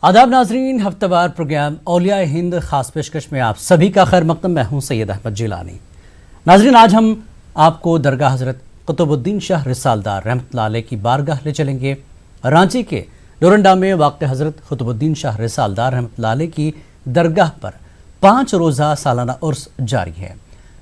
आदाब नाजरीन, हफ्तेवार प्रोग्राम औलिया हिंद खास पेशकश में आप सभी का खैर मकदम। मैं हूँ सैयद अहमद जिलानी। नाजरीन, आज हम आपको दरगाह हज़रत कुतुबुद्दीन शाह रिसालदार रहमतुल्लाह अलैह की बारगाह ले चलेंगे। रांची के डोरंडा में वाक़ हज़रत कुतुबुद्दीन शाह रिसालदार रहमतुल्लाह अलैह की दरगाह पर 5 रोज़ा सालाना उर्स जारी है।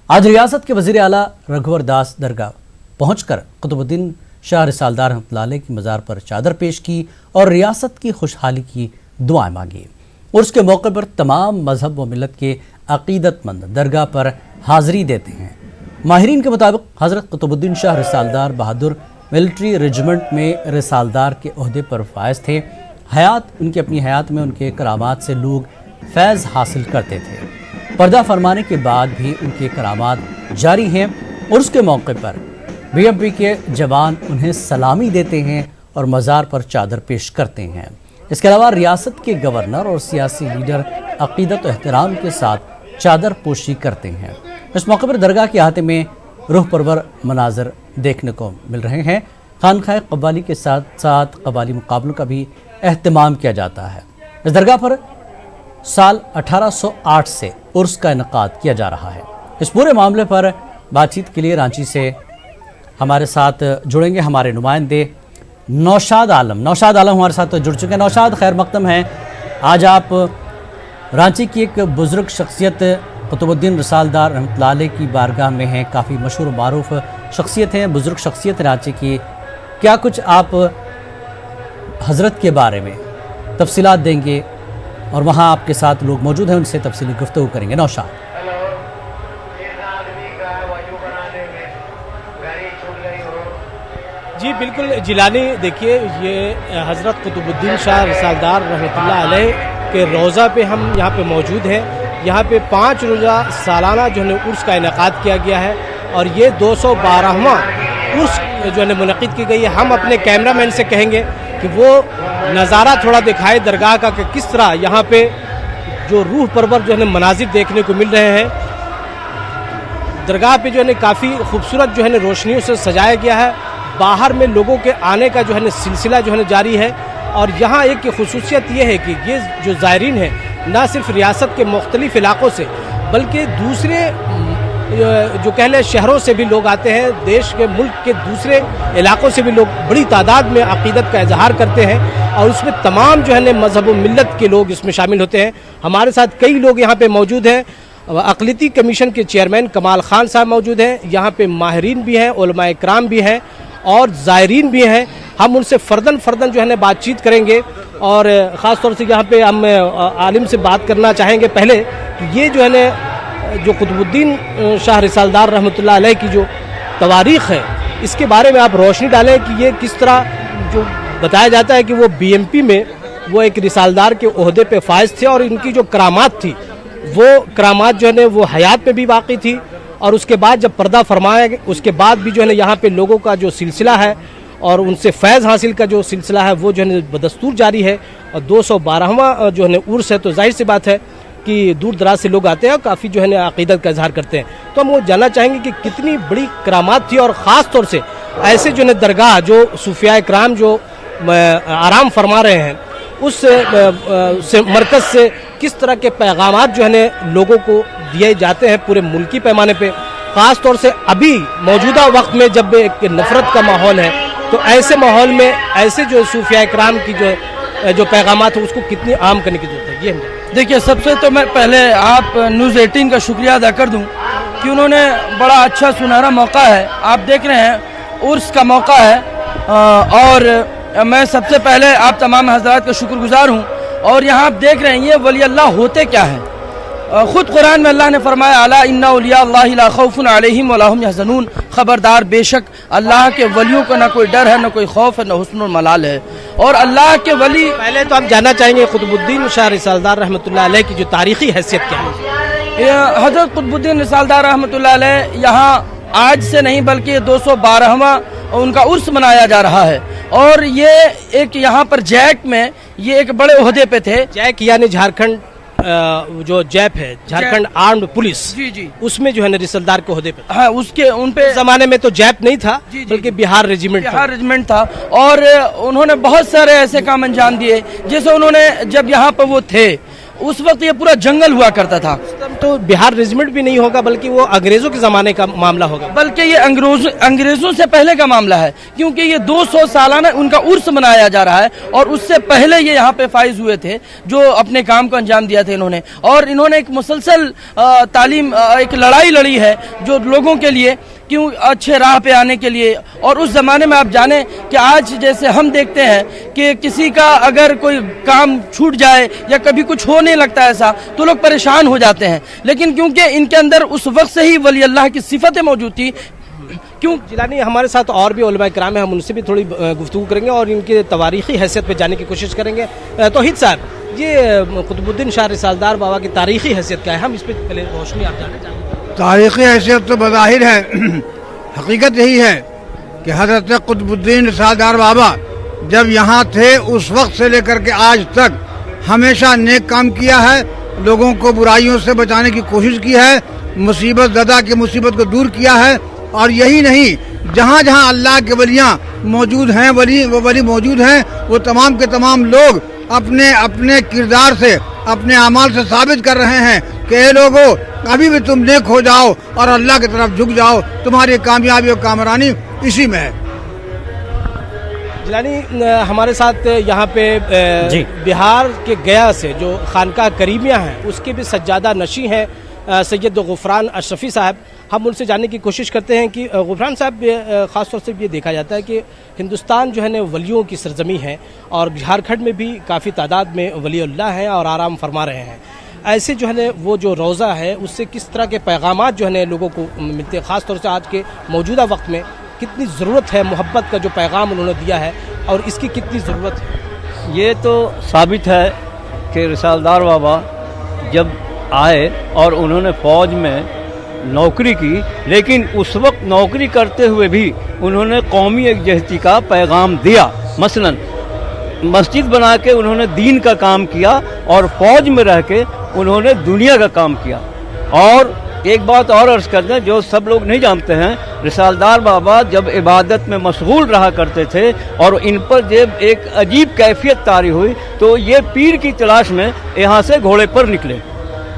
आज रियासत के वज़ीर आला रघुवर दास दरगाह पहुँचकर कुतुबुद्दीन शाह रिसालदार रहमतुल्लाह अलैह की मज़ार पर चादर पेश की और रियासत की खुशहाली की दुआएं मांगी। उर्स के मौके पर तमाम मजहब व मिलत के अकीदतमंद दरगाह पर हाज़िरी देते हैं। माहिरीन के मुताबिक हज़रत कुतुबुद्दीन शाह रिसालदार बहादुर मिलिट्री रेजिमेंट में रिसालदार के ओहदे पर फायज थे। उनकी अपनी हयात में उनके करामात से लोग फैज़ हासिल करते थे। पर्दा फरमाने के बाद भी उनके करामात जारी हैं। उर्स के मौके पर BMP के जवान उन्हें सलामी देते हैं और मज़ार पर चादर पेश करते हैं। इसके अलावा रियासत के गवर्नर और सियासी लीडर अक़ीदत व एहतराम के साथ चादर पोशी करते हैं। इस मौके पर दरगाह के अहाते में रूह परवर मनाजर देखने को मिल रहे हैं। खानखाए कव्वाली के साथ साथ कव्वाली मुकाबलों का भी एहतमाम किया जाता है। इस दरगाह पर साल 1808 से उर्स का इनकाद किया जा रहा है। इस पूरे मामले पर बातचीत के लिए रांची से हमारे साथ जुड़ेंगे हमारे नुमाइंदे नौशाद आलम हमारे साथ जुड़ चुके हैं। नौशाद, खैर मकदम है। आज आप रांची की एक बुज़ुर्ग शख्सियत कुतुबुद्दीन रिसालदार रहमतुल्लाह अलैह की बारगाह में हैं। काफ़ी मशहूर मारूफ शख्सियत हैं, बुज़ुर्ग शख्सियत रांची की। क्या कुछ आप हज़रत के बारे में तफसीलात देंगे और वहाँ आपके साथ लोग मौजूद हैं, उनसे तफसीली गुफ्तगू करेंगे। नौशाद। जी बिल्कुल जिलानी, देखिए ये हज़रत कुतुबुद्दीन शाह रिसालदार रहमतुल्लाह अलैह के रोज़ा पे हम यहाँ पे मौजूद हैं। यहाँ पे 5 रोज़ा सालाना जो है उर्स का इनेकाद किया गया है और ये 212वां उर्स जो है मुनक़िद की गई है। हम अपने कैमरामैन से कहेंगे कि वो नज़ारा थोड़ा दिखाए दरगाह का कि किस तरह यहाँ पे जो रूह परवर जो है मनाजिर देखने को मिल रहे हैं। दरगाह पे जो है काफ़ी खूबसूरत जो है रोशनियों से सजाया गया है। बाहर में लोगों के आने का जो है सिलसिला जो है जारी है और यहाँ एक खुसूसियत ये है कि ये जो ज़ायरीन है न सिर्फ रियासत के मुख्तलिफ़ इलाक़ों से बल्कि दूसरे जो कह लें शहरों से भी लोग आते हैं। देश के मुल्क के दूसरे इलाक़ों से भी लोग बड़ी तादाद में अक़ीदत का इजहार करते हैं और उसमें तमाम जो है मज़हब व मिल्लत के लोग इसमें शामिल होते हैं। हमारे साथ कई लोग यहाँ पे मौजूद हैं। अक़लियती कमीशन के चेयरमैन कमाल ख़ान साहब मौजूद हैं। यहाँ पे माहिरीन भी हैं, उलमा इकराम भी हैं और ज़ायरीन भी हैं। हम उनसे फ़र्दन जो है बातचीत करेंगे और ख़ास तौर से यहाँ पे हम आलिम से बात करना चाहेंगे पहले कि ये जो है जो कुतुबुद्दीन शाह रिसालदार रहमतुल्लाह अलैह की जो तवारीख़ है इसके बारे में आप रोशनी डालें कि ये किस तरह जो बताया जाता है कि वो BMP में वो एक रिसालदार के ओहदे पे फायज थे और इनकी जो करामात थी वो करामात जो है वो हयात पे भी वाक़ई थी और उसके बाद जब पर्दा फरमाया उसके बाद भी जो है यहाँ पे लोगों का जो सिलसिला है और उनसे फैज़ हासिल का जो सिलसिला है वो जो है बदस्तूर जारी है। और 212वां जो है उर्स है तो जाहिर सी बात है कि दूर दराज से लोग आते हैं और काफ़ी जो है अक़ीदत का इजहार करते हैं। तो हम वो जानना चाहेंगे कि कितनी बड़ी करामात थी और ख़ास तौर से ऐसे जो है दरगाह जो सूफिया इकराम जो आराम फरमा रहे हैं उस मरकज़ से किस तरह के पैगामात जो है लोगों को दिए जाते हैं पूरे मुल्की पैमाने पे। ख़ास तौर से अभी मौजूदा वक्त में जब एक नफ़रत का माहौल है तो ऐसे माहौल में ऐसे जो सूफिया इकराम की जो पैगामात है उसको कितनी आम करने की ज़रूरत है। ये देखिए, सबसे तो मैं पहले आप न्यूज़ 18 का शुक्रिया अदा कर दूं कि उन्होंने बड़ा अच्छा सुनहरा मौका है। आप देख रहे हैं उर्स का मौका है और मैं सबसे पहले आप तमाम हज़रात का शुक्रगुज़ार हूँ। और यहाँ आप देख रहे हैं ये वली अल्लाह होते क्या हैं। ख़ुद कुरान में अल्लाह ने फरमाया अला इन्ना औलिया अल्लाहि ला खौफुन अलैहिम वला हुम यहज़नून, खबरदार बेशक अल्लाह के वलियों को ना कोई डर है, ना कोई खौफ है, ना हुस्नुल मलाल है। और अल्लाह के वली, पहले तो हम जानना चाहेंगे कुतुबुद्दीन शाह रिसालदार रहमतुल्लाह अलैह की जो तारीख़ी हैसियत क्या है। हज़रत कुतुबुद्दीन रिसालदार रहमतुल्लाह अलैह यहाँ आज से नहीं बल्कि 212वां उनका उर्स मनाया जा रहा है। और ये एक यहाँ पर जैक में ये एक बड़े ओहदे पे थे। जैक यानी झारखंड जो जैप है झारखंड आर्म्ड पुलिस, जी जी, उसमें जो है ना रिसलदार के ओहदे पे हाँ उसके उन पे उस जमाने में तो जैप नहीं था, जी, जी, बल्कि बिहार रेजिमेंट था। बिहार रेजिमेंट था। और उन्होंने बहुत सारे ऐसे काम अंजाम दिए, जैसे उन्होंने जब यहाँ पर वो थे उस वक्त ये पूरा जंगल हुआ करता था, तब तो बिहार रेजिमेंट भी नहीं होगा, बल्कि वो अंग्रेजों के जमाने का मामला होगा। बल्कि ये अंग्रेजों से पहले का मामला है, क्योंकि ये 200 सालाना उनका उर्स मनाया जा रहा है और उससे पहले ये यहाँ पे फाइज हुए थे, जो अपने काम को अंजाम दिया था इन्होंने। और इन्होंने एक मुसलसल तालीम, एक लड़ाई लड़ी है जो लोगों के लिए, क्यों अच्छे राह पे आने के लिए। और उस ज़माने में आप जाने कि आज जैसे हम देखते हैं कि किसी का अगर कोई काम छूट जाए या कभी कुछ होने लगता है ऐसा, तो लोग परेशान हो जाते हैं, लेकिन क्योंकि इनके अंदर उस वक्त से ही वली अल्लाह की सिफतें मौजूद थी। क्यों जिलानी हमारे साथ और भी उलमा किराम हैं, हम उनसे भी थोड़ी गुफ्तगू करेंगे और इनके तवारीखी हैसियत पे जाने की कोशिश करेंगे। तौहीद साहब, ये कुतुबुद्दीन शाह रिसालदार बाबा की तारीखी हैसियत क्या है, हम इस पर पहले रोशनी आप जानना चाहेंगे। तारीख़ी हैसियत तो बज़ाहिर है, हकीकत यही है कि हज़रत कुतुबुद्दीन रिसालदार बाबा जब यहाँ थे उस वक्त से लेकर के आज तक हमेशा नेक काम किया है, लोगों को बुराइयों से बचाने की कोशिश की है, मुसीबत ज़दा की मुसीबत को दूर किया है। और यही नहीं, जहाँ जहाँ अल्लाह के वलियाँ मौजूद हैं, वली मौजूद हैं, वो तमाम के तमाम लोग अपने अपने किरदार से, अपने अमाल से साबित कर रहे हैं कि ये लोगों अभी भी तुम नेक हो जाओ और अल्लाह की तरफ झुक जाओ, तुम्हारी कामयाबी और कामरानी इसी में है। जिलानी हमारे साथ यहाँ पे बिहार के गया से जो खानका करीमिया है उसके भी सज्जादा नशी हैं सैयद गुफरान अशरफी साहब। हम उनसे जानने की कोशिश करते हैं कि गुफरान साहब, ख़ास तौर से ये देखा जाता है कि हिंदुस्तान जो है ना वलियों की सरजमी है और झारखंड में भी काफ़ी तादाद में वलीउल्लाह हैं और आराम फरमा रहे हैं। ऐसे जो है ना वो जो रोज़ा है उससे किस तरह के पैगामात जो है ना लोगों को मिलते हैं, ख़ास तौर से आज के मौजूदा वक्त में कितनी ज़रूरत है मोहब्बत का जो पैगाम उन्होंने दिया है और इसकी कितनी ज़रूरत है। ये तो साबित है कि रिसालदार बाबा जब आए और उन्होंने फ़ौज में नौकरी की, लेकिन उस वक्त नौकरी करते हुए भी उन्होंने कौमी एकजहती का पैगाम दिया। मसलन मस्जिद बना के उन्होंने दीन का काम किया और फ़ौज में रह के उन्होंने दुनिया का काम किया। और एक बात और अर्ज़ कर दें जो सब लोग नहीं जानते हैं, रिसालदार बाबा जब इबादत में मशगूल रहा करते थे और इन पर जब एक अजीब कैफियत तारी हुई तो ये पीर की तलाश में यहाँ से घोड़े पर निकले,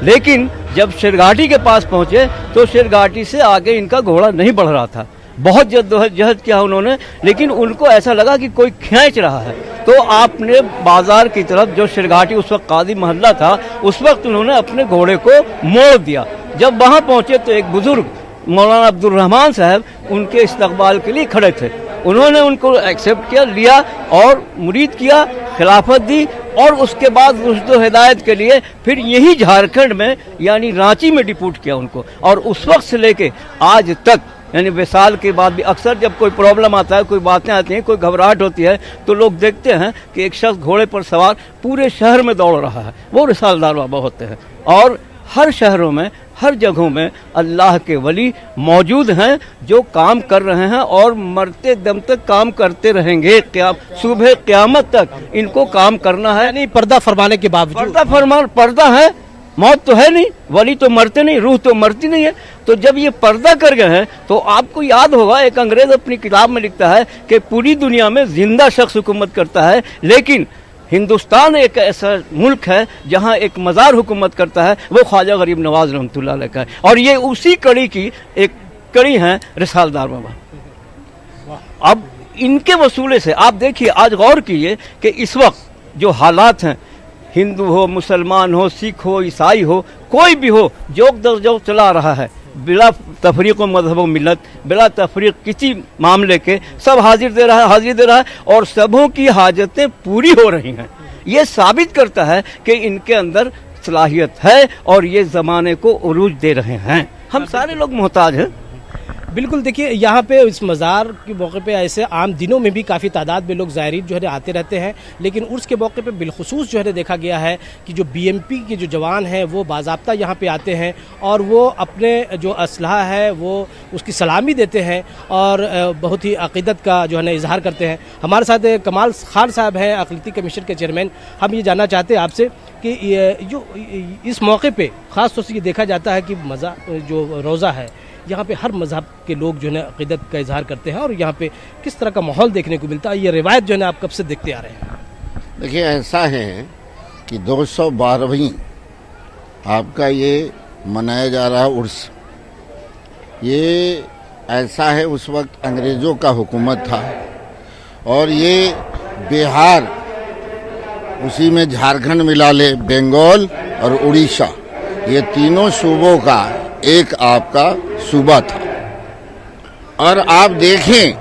लेकिन जब शेरघाटी के पास पहुँचे तो शेरघाटी से आगे इनका घोड़ा नहीं बढ़ रहा था। बहुत जद्दोजहद किया उन्होंने, लेकिन उनको ऐसा लगा कि कोई खींच रहा है, तो आपने बाजार की तरफ, जो शेरघाटी उस वक्त कादी महल्ला था, उस वक्त उन्होंने अपने घोड़े को मोड़ दिया। जब वहाँ पहुँचे तो एक बुजुर्ग मौलाना अब्दुल रहमान साहब उनके इस्तकबाल के लिए खड़े थे। उन्होंने उनको एक्सेप्ट किया, लिया और मुरीद किया, खिलाफत दी और उसके बाद रुश्द व हिदायत के लिए फिर यही झारखंड में यानी रांची में डिपोट किया उनको। और उस वक्त से लेके आज तक यानी विसाल के बाद भी अक्सर जब कोई प्रॉब्लम आता है, कोई बातें आती हैं, कोई घबराहट होती है, तो लोग देखते हैं कि एक शख्स घोड़े पर सवार पूरे शहर में दौड़ रहा है, वो रिसालदार बाबा होते हैं। और हर शहरों में, हर जगहों में अल्लाह के वली मौजूद हैं जो काम कर रहे हैं और मरते दम तक काम करते रहेंगे, सुबह क़यामत तक इनको काम करना है। यानी पर्दा फरमाने के बावजूद पर्दा है, मौत तो है नहीं, वली तो मरते नहीं, रूह तो मरती नहीं है। तो जब ये पर्दा कर गए हैं तो आपको याद होगा एक अंग्रेज अपनी किताब में लिखता है कि पूरी दुनिया में जिंदा शख्स हुकूमत करता है, लेकिन हिंदुस्तान एक ऐसा मुल्क है जहां एक मज़ार हुकूमत करता है, वो ख्वाजा गरीब नवाज रहमतुल्लाह अलैह का है। और ये उसी कड़ी की एक कड़ी हैं रिसालदार बाबा। अब इनके वसूले से आप देखिए, आज गौर कीजिए कि इस वक्त जो हालात हैं, हिंदू हो, मुसलमान हो, सिख हो, ईसाई हो, कोई भी हो, जोक दर जोक चला रहा है बिला तफरीक व मजहब व मिलत, बिला तफरीक किसी मामले के, सब हाजिर दे रहा है और सबों की हाजतें पूरी हो रही हैं। ये साबित करता है कि इनके अंदर सलाहियत है और ये ज़माने को उरूज दे रहे हैं। हम सारे लोग मोहताज हैं। बिल्कुल, देखिए यहाँ पे इस मज़ार के मौके पे ऐसे आम दिनों में भी काफ़ी तादाद में लोग ज़ायरीन जो है आते रहते हैं, लेकिन उर्स के मौके पे बिलखुसूस जो है देखा गया है कि जो बीएमपी के जो जवान हैं वो बाज़ाब्ता यहाँ पे आते हैं और वो अपने जो असलहा है वो उसकी सलामी देते हैं और बहुत ही अक़ीदत का जो है ना इजहार करते हैं। हमारे साथ कमाल खान साहब हैं, अक़लीती कमीशन के चेयरमैन। हम ये जानना चाहते हैं आपसे कि जो इस मौके पे ख़ास तौर से ये देखा जाता है कि जो रोज़ा है यहाँ पे हर मज़हब के लोग जो है अक़ीदत का इजहार करते हैं और यहाँ पे किस तरह का माहौल देखने को मिलता है, ये रिवायत जो है आप कब से देखते आ रहे हैं? देखिए, ऐसा है कि 212वीं आपका ये मनाया जा रहा उर्स, ये ऐसा है उस वक्त अंग्रेज़ों का हुकूमत था और ये बिहार, उसी में झारखंड मिला ले, बंगाल और उड़ीसा, ये तीनों सूबों का एक आपका सूबा था। और आप देखें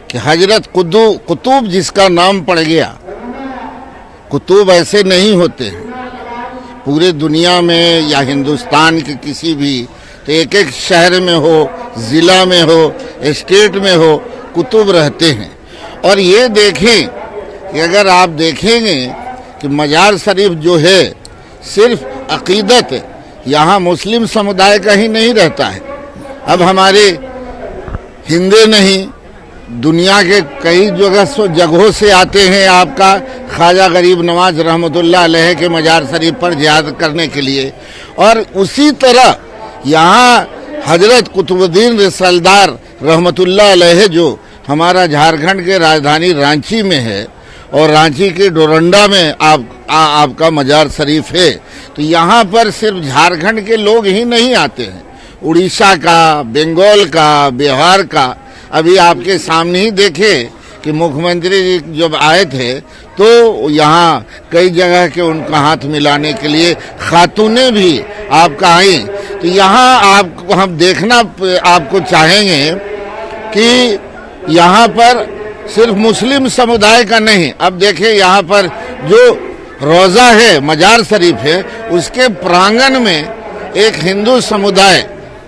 कि हजरत कुतुब जिसका नाम पड़ गया, कुतुब ऐसे नहीं होते हैं पूरे दुनिया में या हिंदुस्तान के किसी भी, तो एक एक शहर में हो, ज़िला में हो, स्टेट में हो, कुतुब रहते हैं। और ये देखें कि अगर आप देखेंगे कि मजार शरीफ जो है सिर्फ अक़ीदत यहाँ मुस्लिम समुदाय का ही नहीं रहता है, अब हमारे हिंदू नहीं, दुनिया के कई जगहों से आते हैं आपका ख्वाजा गरीब नवाज रहमतुल्लाह अलैह के मजार शरीफ पर जियारत करने के लिए। और उसी तरह यहाँ हजरत कुतुबुद्दीन रिसालदार रहमतुल्लाह अलैह जो हमारा झारखंड के राजधानी रांची में है और रांची के डोरंडा में आपका मजार शरीफ है, तो यहाँ पर सिर्फ झारखंड के लोग ही नहीं आते हैं, उड़ीसा का, बंगाल का, बिहार का। अभी आपके सामने ही देखे कि मुख्यमंत्री जी जब आए थे तो यहाँ कई जगह के उनका हाथ मिलाने के लिए खातूनें भी आपका आई। तो यहाँ आप हम देखना आपको चाहेंगे कि यहाँ पर सिर्फ मुस्लिम समुदाय का नहीं, अब देखिए यहाँ पर जो रोज़ा है, मजार शरीफ है, उसके प्रांगण में एक हिंदू समुदाय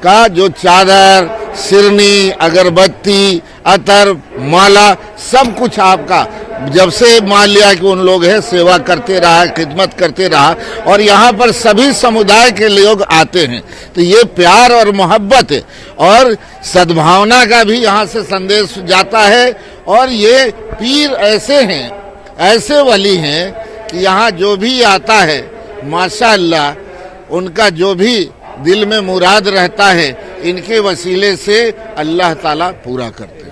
का जो चादर, सिरनी, अगरबत्ती, अतर, माला, सब कुछ आपका जब से मान लिया कि उन लोग हैं सेवा करते रहा, खिदमत करते रहा और यहाँ पर सभी समुदाय के लोग आते हैं। तो ये प्यार और मोहब्बत और सद्भावना का भी यहाँ से संदेश जाता है। और ये पीर ऐसे हैं, ऐसे वली हैं कि यहाँ जो भी आता है माशाअल्लाह उनका जो भी दिल में मुराद रहता है इनके वसीले से अल्लाह ताला पूरा करते हैं।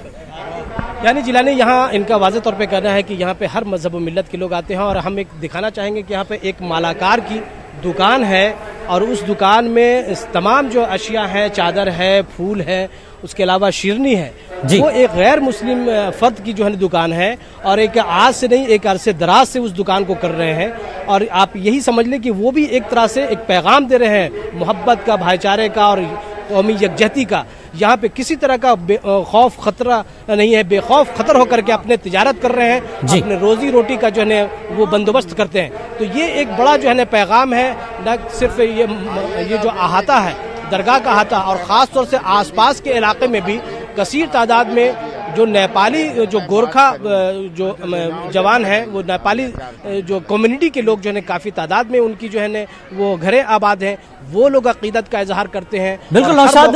यानी जिलानी यहाँ इनका वाज़ेह तौर पे कहना है कि यहाँ पे हर मज़हब व मिल्लत के लोग आते हैं और हम एक दिखाना चाहेंगे कि यहाँ पे एक मालाकार की दुकान है और उस दुकान में तमाम जो अशिया हैं, चादर है, फूल है, उसके अलावा शिरनी है, वो एक गैर मुस्लिम फ़र्द की जो है दुकान है और एक आज से नहीं, एक अरसे दराज से उस दुकान को कर रहे हैं। और आप यही समझ लें कि वो भी एक तरह से एक पैगाम दे रहे हैं मोहब्बत का, भाईचारे का और कौमी यकजहती का। यहाँ पे किसी तरह का खौफ खतरा नहीं है, बेखौफ खतर होकर के अपने तिजारत कर रहे हैं, अपने रोजी रोटी का जो है वो बंदोबस्त करते हैं। तो ये एक बड़ा जो है पैगाम है, न सिर्फ ये जो अहाता है दरगाह का अहाता और ख़ास तौर से आसपास के इलाके में भी कसीर तादाद में जो नेपाली जो गोरखा जो जवान हैं, वो नेपाली जो कम्युनिटी के लोग जो है काफ़ी तादाद में उनकी जो है वो घरें आबाद हैं, वो लोग अक़ीदत का इजहार करते हैं। बिल्कुल नौशाद,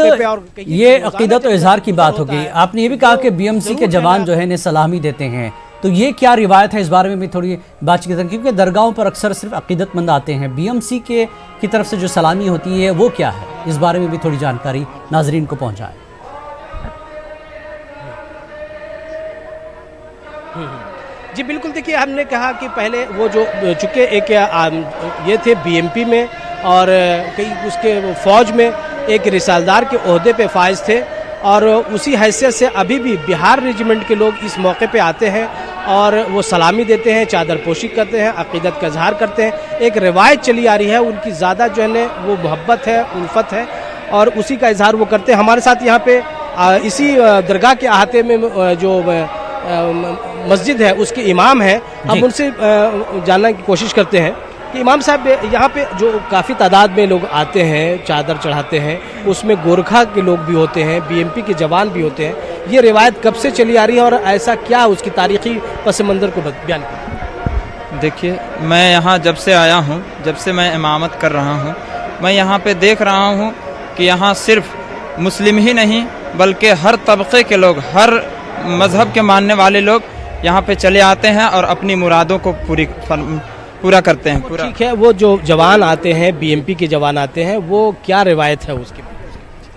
ये अक़ीदत और इजहार की बात होगी। आपने ये भी कहा कि बीएमसी के जवान जो है सलामी देते हैं, तो ये क्या रिवायत है, इस बारे में भी थोड़ी बातचीत करें, क्योंकि दरगाहों पर अक्सर सिर्फ अक़ीदतमंद आते हैं। बीएमसी की तरफ से जो सलामी होती है वो क्या है, इस बारे में भी थोड़ी जानकारी नाजरीन को पहुँचाएं। जी बिल्कुल, देखिए हमने कहा कि पहले वो जो चूँकि एक ये थे बीएमपी में और कई उसके फ़ौज में एक रिसालदार के ओहदे पे फाइज थे और उसी हैसियत से अभी भी बिहार रेजिमेंट के लोग इस मौके पे आते हैं और वो सलामी देते हैं, चादर पोशी करते हैं, अक़ीदत का इजहार करते हैं। एक रिवायत चली आ रही है, उनकी ज़्यादा जो है वो मोहब्बत है, उल्फत है और उसी का इजहार वो करते हैं। हमारे साथ यहाँ पे इसी दरगाह के अहाते में जो मस्जिद है उसके इमाम हैं, हम उनसे जानने की कोशिश करते हैं کہ امام صاحب یہاں پہ جو کافی تعداد میں لوگ آتے ہیں چادر چڑھاتے ہیں، اس میں گورکھا کے لوگ بھی ہوتے ہیں، بی ایم پی کے جوان بھی ہوتے ہیں، یہ روایت کب سے چلی آ رہی ہے اور ایسا کیا اس کی تاریخی پس منظر کو بیان کریں؟ دیکھیے، میں یہاں جب سے آیا ہوں، جب سے میں امامت کر رہا ہوں، میں یہاں پہ دیکھ رہا ہوں کہ یہاں صرف مسلم ہی نہیں بلکہ ہر طبقے کے لوگ، ہر مذہب کے ماننے والے لوگ یہاں پہ چلے آتے ہیں اور اپنی مرادوں کو پورا کرتے ہیں. ٹھیک ہے، وہ جو جوان آتے ہیں، بی ایم پی کے جوان آتے ہیں، وہ کیا روایت ہے اس کی؟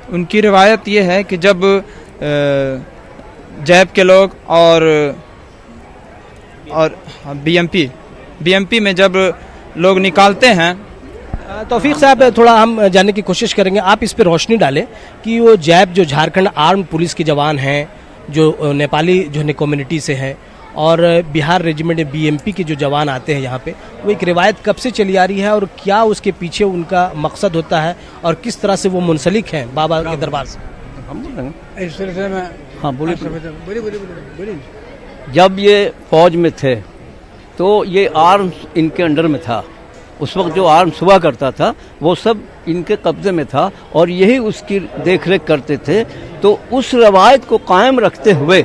ان کی روایت یہ ہے کہ جب جیب کے لوگ اور بی ایم پی میں جب لوگ نکالتے ہیں. توفیق صاحب، تھوڑا ہم جاننے کی کوشش کریں گے، آپ اس پہ روشنی ڈالیں کہ وہ جیب جو جھارکھنڈ آرم پولیس کے جوان ہیں، جو نیپالی جو ہے کمیونٹی سے ہیں، اور بہار ریجیمنٹ بی ایم پی کے جو جوان آتے ہیں یہاں پہ، وہ ایک روایت کب سے چلی آ رہی ہے اور کیا اس کے پیچھے ان کا مقصد ہوتا ہے اور کس طرح سے وہ منسلک ہیں بابا کے دربار سے؟ اس سلسلے میں ہاں بولیے. جب یہ فوج میں تھے تو یہ آرمز ان کے انڈر میں تھا. اس وقت جو آرمز ہوا کرتا تھا وہ سب ان کے قبضے میں تھا اور یہی اس کی دیکھ ریکھ کرتے تھے. تو اس روایت کو قائم رکھتے ہوئے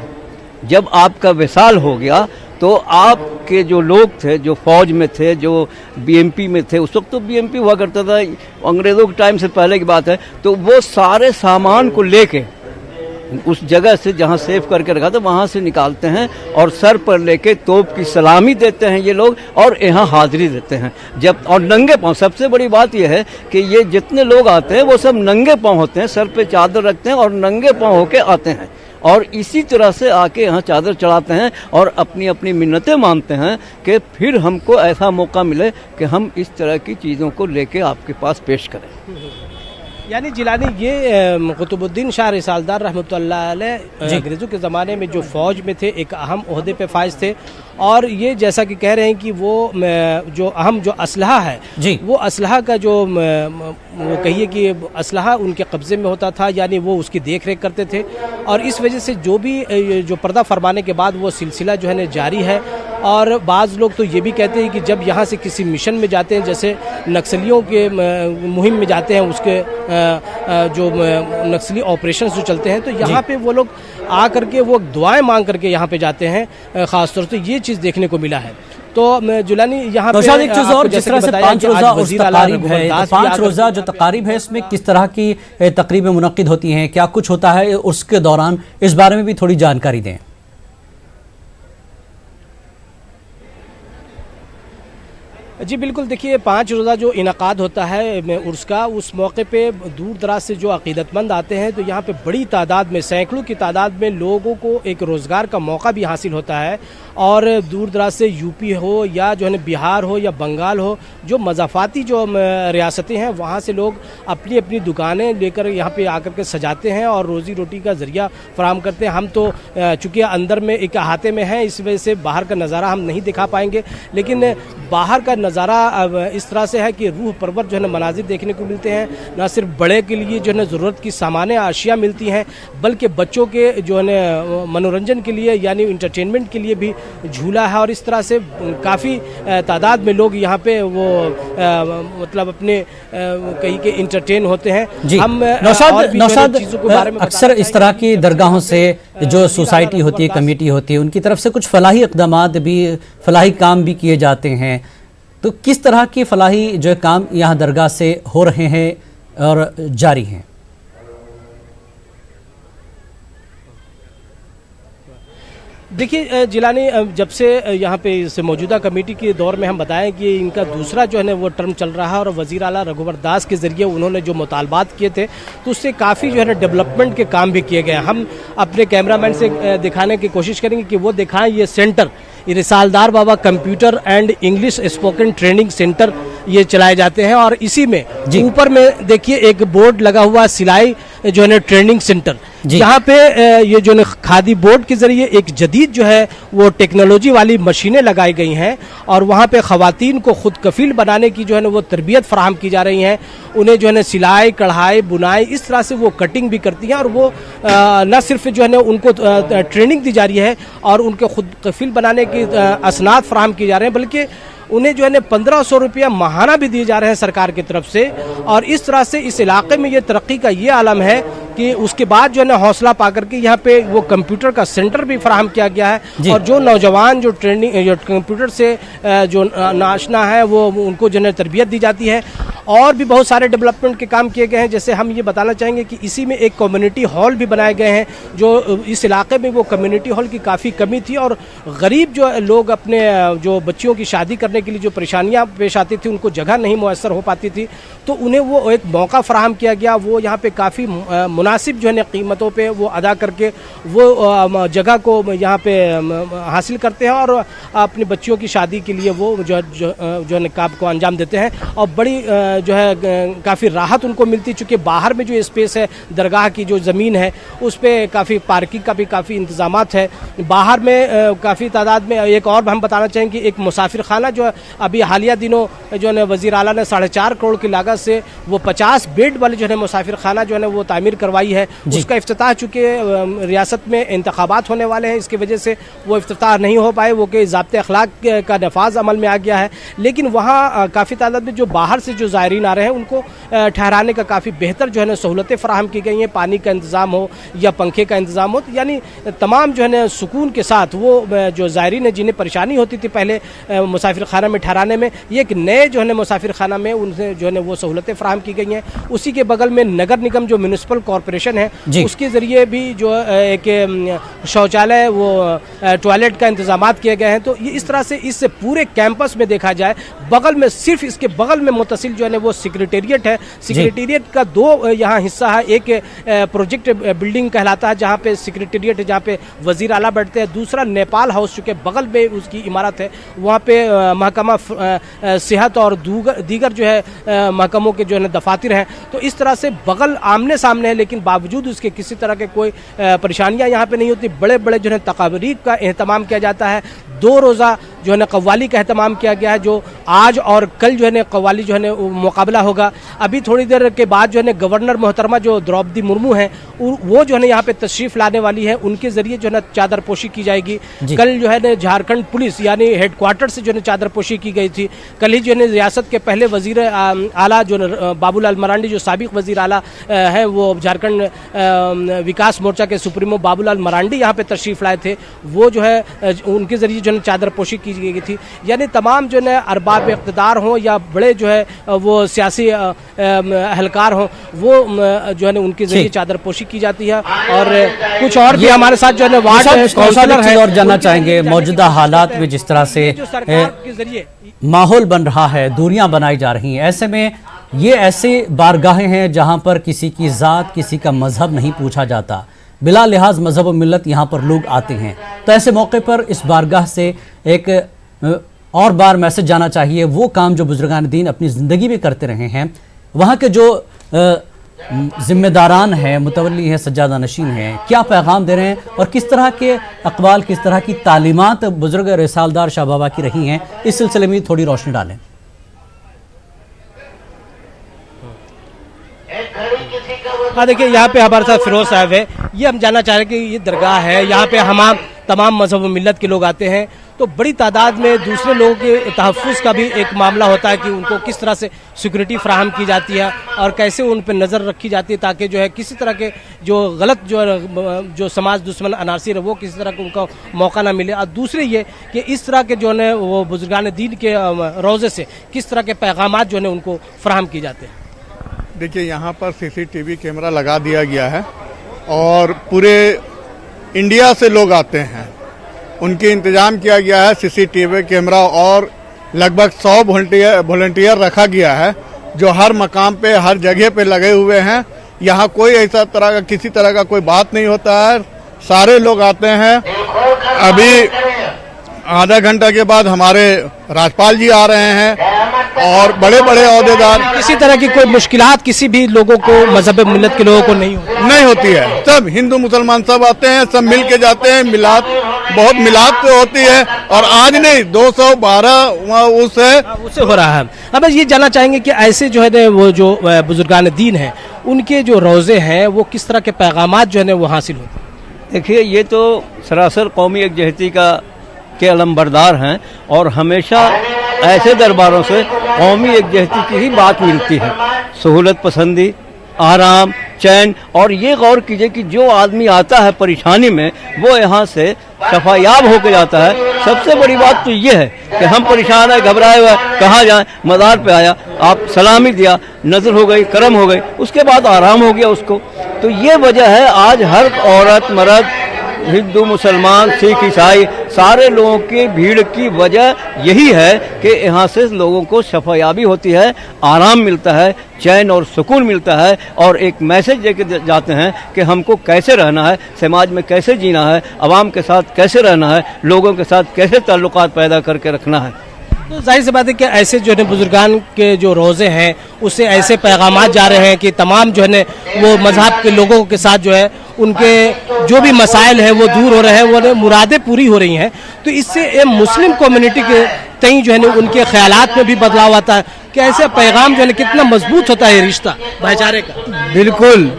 جب آپ کا وصال ہو گیا تو آپ کے جو لوگ تھے، جو فوج میں تھے، جو بی ایم پی میں تھے، اس وقت تو بی ایم پی ہوا کرتا تھا، انگریزوں کے ٹائم سے پہلے کی بات ہے، تو وہ سارے سامان کو لے کے اس جگہ سے جہاں سیف کر کے رکھا تھا وہاں سے نکالتے ہیں اور سر پر لے کے توپ کی سلامی دیتے ہیں یہ لوگ اور یہاں حاضری دیتے ہیں. جب اور ننگے پاؤں، سب سے بڑی بات یہ ہے کہ یہ جتنے لوگ آتے ہیں وہ سب ننگے پاؤں ہوتے ہیں، سر پہ چادر رکھتے ہیں اور ننگے پاؤں ہو کے آتے ہیں اور اسی طرح سے آ کے یہاں چادر چڑھاتے ہیں اور اپنی اپنی منتیں مانتے ہیں کہ پھر ہم کو ایسا موقع ملے کہ ہم اس طرح کی چیزوں کو لے کے آپ کے پاس پیش کریں. یعنی جیلانی، یہ قطب الدین شاہ رسالدار رحمۃ اللہ علیہ انگریزوں کے زمانے میں جو فوج میں تھے، ایک اہم عہدے پہ فائز تھے، اور یہ جیسا کہ کہہ رہے ہیں کہ وہ جو اہم جو اسلحہ ہے وہ اسلحہ کا جو وہ کہیے کہ اسلحہ ان کے قبضے میں ہوتا تھا، یعنی وہ اس کی دیکھ ریکھ کرتے تھے، اور اس وجہ سے جو بھی جو پردہ فرمانے کے بعد وہ سلسلہ جو ہے جاری ہے. اور بعض لوگ تو یہ بھی کہتے ہیں کہ جب یہاں سے کسی مشن میں جاتے ہیں، جیسے نکسلیوں کے مہم میں جاتے ہیں، اس کے جو نکسلی آپریشنز جو چلتے ہیں، تو یہاں پہ وہ لوگ آ کر کے وہ دعائیں مانگ کر کے یہاں پہ جاتے ہیں. خاص طور سے یہ چیز دیکھنے کو ملا ہے. تو جولانی، یہاں پہ ایک چیز اور، جس طرح سے 5 روزہ عرس تقاریب ہے، 5 روزہ جو تقاریب ہے، اس میں کس طرح کی تقریبیں منعقد ہوتی ہیں، کیا کچھ ہوتا ہے اس کے دوران، اس بارے میں بھی تھوڑی جانکاری دیں. جی بالکل، دیکھیے 5 روزہ جو انعقاد ہوتا ہے عرس کا، اس موقع پہ دور دراز سے جو عقیدت مند آتے ہیں، تو یہاں پہ بڑی تعداد میں، سینکڑوں کی تعداد میں لوگوں کو ایک روزگار کا موقع بھی حاصل ہوتا ہے. اور دور دراز سے یو پی ہو یا جو ہے بہار ہو یا بنگال ہو، جو مضافاتی جو ریاستیں ہیں، وہاں سے لوگ اپنی اپنی دکانیں لے کر یہاں پہ آ کر کے سجاتے ہیں اور روزی روٹی کا ذریعہ فراہم کرتے ہیں. ہم تو چونکہ اندر میں ایک احاطے میں ہیں، اس وجہ سے باہر کا نظارہ ہم نہیں دکھا پائیں گے، لیکن باہر کا نظارہ اس طرح سے ہے کہ روح پرور جو ہے مناظر دیکھنے کو ملتے ہیں. نہ صرف بڑے کے لیے جو ہے ضرورت کی سامان اشیاء ملتی ہیں، بلکہ بچوں کے جو ہے منورنجن کے لیے، یعنی انٹرٹینمنٹ کے لیے بھی جھولا ہے. اور اس طرح سے کافی تعداد میں لوگ یہاں پہ وہ مطلب اپنے کہیں کہ انٹرٹین ہوتے ہیں. ہم نوشاد، اکثر اس طرح کی درگاہوں سے جو سوسائٹی ہوتی ہے، کمیٹی ہوتی ہے، ان کی طرف سے کچھ فلاحی اقدامات بھی، فلاحی کام بھی کیے جاتے ہیں. تو کس طرح کی فلاحی جو کام یہاں درگاہ سے ہو رہے ہیں اور جاری ہیں؟ دیکھیے جیلانی، جب سے یہاں پہ اس موجودہ کمیٹی کے دور میں ہم بتائیں کہ ان کا دوسرا جو ہے وہ ٹرم چل رہا ہے، اور وزیر اعلیٰ رگھوور داس کے ذریعے انہوں نے جو مطالبات کیے تھے تو اس سے کافی جو ہے ڈیولپمنٹ کے کام بھی کیے گئے. ہم اپنے کیمرہ مین سے دکھانے کی کوشش کریں گے کہ وہ دکھائیں یہ سینٹر، رسالدار بابا computer and English spoken training centre یہ چلائے جاتے ہیں. اور اسی میں اوپر میں دیکھیے ایک بورڈ لگا ہوا سلائی जो है ट्रेनिंग सेंटर, यहाँ पे ये जो है खादी बोर्ड के जरिए एक जदीद जो है वो टेक्नोलॉजी वाली मशीनें लगाई गई हैं और वहाँ पे ख़वातीन को खुद कफील बनाने की जो है वो तरबियत फराहम की जा रही हैं। उन्हें जो है सिलाई, कढ़ाई, बुनाई इस तरह से वो कटिंग भी करती हैं और वो न सिर्फ जो है उनको ट्रेनिंग दी जा रही है और उनके खुद कफील बनाने की असनाद फराहम की जा रहे हैं, बल्कि उन्हें जो है 1500 रुपया माहाना भी दिए जा रहे हैं सरकार की तरफ से। और इस तरह से इस इलाके में ये तरक्की का ये आलम है कि उसके बाद जो है हौसला पा करके यहाँ पे वो कंप्यूटर का सेंटर भी फराहम किया गया है और जो नौजवान जो ट्रेनिंग जो कंप्यूटर से जो नाशना है वो उनको जो है तरबियत दी जाती है। और भी बहुत सारे डेवलपमेंट के काम किए गए हैं, जैसे हम ये बताना चाहेंगे कि इसी में एक कम्युनिटी हॉल भी बनाए गए हैं, जो इस इलाके में वो कम्युनिटी हॉल की काफ़ी कमी थी और गरीब जो लोग अपने जो बच्चियों की शादी करने के लिए जो परेशानियां पेश आती थी, उनको जगह नहीं मुयसर हो पाती थी, तो उन्हें वो एक मौका फराहम किया गया। वो यहाँ पे काफ़ी मुनासिब जो है कीमतों पे वो अदा करके वो जगह को यहाँ पे हासिल करते हैं और अपनी बच्चियों की शादी के लिए वो जो निकाब को अंजाम देते हैं और बड़ी जो है काफ़ी राहत उनको मिलती, चूँकि बाहर में जो स्पेस है दरगाह की जो ज़मीन है उस पर काफ़ी पार्किंग का भी काफ़ी इंतज़ामात है। बाहर में काफ़ी तादाद में एक और हम बताना चाहेंगे कि एक मुसाफिर खाना जो अभी हालिया दिनों जो है वज़ीर आला ने 4.5 करोड़ की लागत से वो 50 बेड वाले जो है मुसाफिर खाना जो है वो तामीर करवाई है। उसका इफ्तिताह चूँकि रियासत में इंतखाबात होने वाले हैं, इसकी वजह से वो इफ्तिताह नहीं हो पाए, वो कि ज़ाब्ते अखलाक का नफाज अमल में आ गया है। लेकिन वहाँ काफ़ी तादाद में जो बाहर से जो ज़ायरीन आ रहे हैं उनको ठहराने का काफ़ी बेहतर जो है सहूलतें फराहम की गई हैं, पानी का इंतज़ाम हो या पंखे का इंतज़ाम हो, यानी तमाम जो है सुकून के साथ वो जो ज़ायरीन है जिन्हें परेशानी होती थी पहले मुसाफिर खाना में ठहराने में, ये एक नए जो है मुसाफिर खाना में उनसे जो है वो सहूलतें फराहम की गई हैं। उसी के बगल में नगर निगम जो म्यूनिसिपल कॉरपोरेशन है उसके ज़रिए भी जो एक शौचालय वो टॉयलेट का इंतज़ाम किए गए हैं। तो ये इस तरह से इस पूरे कैंपस में देखा जाए बगल में सिर्फ इसके बगल में मुतसिल जो है वो सेक्रेटेरिएट है। सेक्रेटेरिएट का 2 यहाँ हिस्सा है, एक प्रोजेक्ट बिल्डिंग कहलाता है जहाँ पे सेक्रेटेरिएट है जहाँ पे वज़ीर आला बैठते हैं, दूसरा नेपाल हाउस चूँकि बगल में उसकी इमारत है, वहाँ पे महकमा सेहत और दीगर जो है महकमों के जो है दफातर हैं। तो इस तरह से बगल आमने सामने है, लेकिन बावजूद उसके किसी तरह के कोई परेशानियाँ यहाँ पे नहीं होती। बड़े बड़े जो है तकारीब का एहतमाम किया जाता है, 2 रोज़ा जो है कव्वाली का एहतमाम किया गया है, जो आज और कल जो है कव्वाली जो है मुकाबला होगा। अभी थोड़ी देर के बाद जो है गवर्नर मोहतरमा जो द्रौपदी मुर्मू हैं वो जो है यहाँ पे तशरीफ़ लाने वाली है, उनके ज़रिए जो है चादर पोशी की जाएगी। कल जो है झारखंड पुलिस यानी हेडक्वार्टर से जो है चादर पोशी की गई थी। कल ही जो है रियासत के पहले वज़ीर आला जो बाबूलाल मरांडी जो साबिक वज़ीर आला हैं, वो झारखंड विकास मोर्चा के सुप्रीमो बाबूलाल मरांडी यहाँ पे तशरीफ़ लाए थे, वो जो है उनके ज़रिए जो है चादर पोशी की गई थी। यानी तमाम जो है अरबाब इक़्तिदार हों या बड़े जो है वो सियासी अहलकार हों, वो जो है उनके ज़रिए चादर पोशी की जाती है। और कुछ और भी हमारे साथ जो है वार्ड काउंसलर है और जानना चाहेंगे मौजूदा हालात में जिस तरह से माहौल बन रहा है, दूरियां बनाई जा रही हैं, ऐसे में ये ऐसे बारगाहें हैं जहां पर किसी की ज़ात किसी का मजहब नहीं पूछा जाता, बिला लिहाज मजहब और मिल्लत यहाँ पर लोग आते हैं। तो ऐसे मौके पर इस बारगाह से एक और बार मैसेज जाना चाहिए, वो काम जो बुजुर्गान दीन अपनी ज़िंदगी में करते रहे हैं, वहाँ के जो ज़िम्मेदारान हैं, मुतवल्ली हैं, सज्जादा नशीन हैं, क्या पैगाम दे रहे हैं और किस तरह के अक़वाल, किस तरह की तालीमात बुजुर्ग रिसालदार शाह बाबा की रही हैं, इस सिलसिले में थोड़ी रोशनी डालें। हाँ देखिए, यहाँ पे हमारे साथ फिरोज साहब है, ये हम जानना चाह रहे हैं कि ये दरगाह है, यहाँ पे तमाम मजहब व मिल्लत के लोग आते हैं, तो बड़ी तादाद में दूसरे लोगों के तहफ़्फ़ुज़ का भी एक मामला होता है कि उनको किस तरह से सिक्योरिटी फ़राहम की जाती है और कैसे उन पर नज़र रखी जाती है ताकि जो है किसी तरह के जो गलत जो समाज दुश्मन अनासिर है वो किसी तरह का उनका मौका ना मिले। और दूसरे ये कि इस तरह के जो है वो बुजुर्गान दीन के रोज़े से किस तरह के पैगामात जो है उनको फ़राहम किए जाते हैं। देखिए, यहाँ पर CCTV कैमरा लगा दिया गया है और पूरे इंडिया से लोग आते हैं, उनके इंतज़ाम किया गया है CCTV कैमरा और लगभग 100 वॉलंटियर रखा गया है जो हर मकाम पे हर जगह पे लगे हुए हैं। यहाँ कोई ऐसा तरह का किसी तरह का कोई बात नहीं होता है, सारे लोग आते हैं। अभी आधा घंटा के बाद हमारे राज्यपाल जी आ रहे हैं और बड़े बड़े अहदेदार। किसी तरह की कोई मुश्किलात किसी भी लोगों को, मजहब मिल्लत के लोगों को नहीं होती है। सब हिंदू मुसलमान सब आते हैं, सब मिल के जाते हैं, मिलाद बहुत मिलाद तो होती है। और आज नहीं 212 उससे हो रहा है। अब ये जानना चाहेंगे कि ऐसे जो है ना वो जो बुजुर्गान दीन हैं उनके जो रोज़े हैं वो किस तरह के पैगामात जो है ना वो हासिल होते हैं? देखिए, ये तो सरासर कौमी यकजहती के अलमबरदार हैं और हमेशा ऐसे दरबारों से कौमी यकजहती की ही बात मिलती है। सहूलत पसंदी, आराम, चैन। और ये गौर कीजिए कि जो आदमी आता है परेशानी में वो यहाँ से शफायाब होकर जाता है। सबसे बड़ी बात तो ये है कि हम परेशान है, घबराए हुए, कहाँ जाएं, मज़ार पे आया, आप सलामी दिया, नज़र हो गई, करम हो गई, उसके बाद आराम हो गया उसको। तो ये वजह है आज हर औरत मर्द, हिंदू मुसलमान सिख ईसाई सारे लोगों की भीड़ की वजह यही है कि यहाँ से लोगों को शफायाबी होती है, आराम मिलता है, चैन और सुकून मिलता है और एक मैसेज देके जाते हैं कि हमको कैसे रहना है, समाज में कैसे जीना है, आवाम के साथ कैसे रहना है, लोगों के साथ कैसे ताल्लुकात पैदा करके रखना है। तो जाहिर सी बात है कि ऐसे जो है बुजुर्गान के जो रोज़े हैं उससे ऐसे पैगामात जा रहे हैं कि तमाम जो है ना वो मजहब के लोगों के साथ जो है उनके जो भी मसाइल हैं वो दूर हो रहे हैं, वो मुरादें पूरी हो रही हैं। तो इससे मुस्लिम कम्युनिटी के तई जो है ना उनके ख्यालात में भी बदलाव आता है कि ऐसे पैगाम जो है ना कितना मजबूत होता है रिश्ता भाईचारे का। बिल्कुल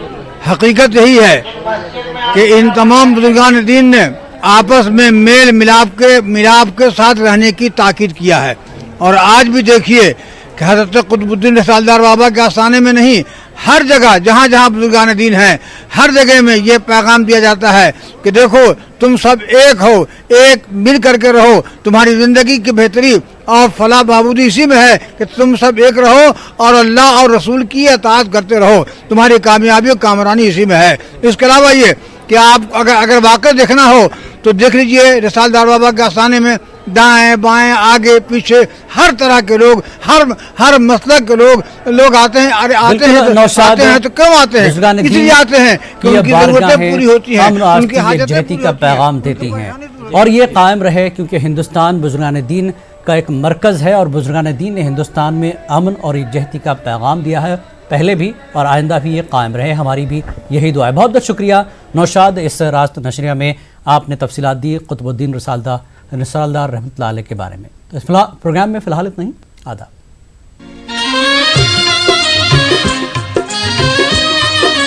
हकीकत यही है कि इन तमाम बुजुर्गान दीन ने आपस में मेल मिलाप के साथ रहने की ताकीद किया है। और आज भी देखिए कि हज़रत कुतुबुद्दीन रिसालदार बाबा के आस्थाने में नहीं, हर जगह जहाँ जहाँ बुजुर्गान दीन हैं हर जगह में ये पैगाम दिया जाता है कि देखो तुम सब एक हो, एक मिल करके रहो, तुम्हारी ज़िंदगी की बेहतरी और फलाह बहाबूदी इसी में है कि तुम सब एक रहो और अल्लाह और रसूल की इताअत करते रहो, तुम्हारी कामयाबी और कामरानी इसी में है। इसके अलावा ये कि आप अगर वाकई देखना हो तो देख लीजिए रिसालदार बाबा के आस्थाने में दाएं बाएं आगे पीछे हर तरह के लोग, हर मसलक के लोग आते हैं। अरे आते हैं तो क्यों आते हैं? इसलिए आते हैं कि उनकी जरूरतें पूरी होती हैं, उनकी हाजतें का पैगाम देती हैं और ये कायम रहे, क्योंकि हिंदुस्तान बुजुर्गान दीन का एक मरकज़ है और बुजुर्गान दीन ने हिंदुस्तान में अमन और यकजहती का पैगाम दिया है, पहले भी और आइंदा भी ये कायम रहे। हमारी भी यही दुआ है। बहुत बहुत शुक्रिया नौशाद, इस रास्त नशरिया में आपने तफसीलात दी कुतुबुद्दीन रिसालदार रहमतुल्लाह अलैह के बारे में। तो इस प्रोग्राम में फ़िलहाल इतना ही। आदाब।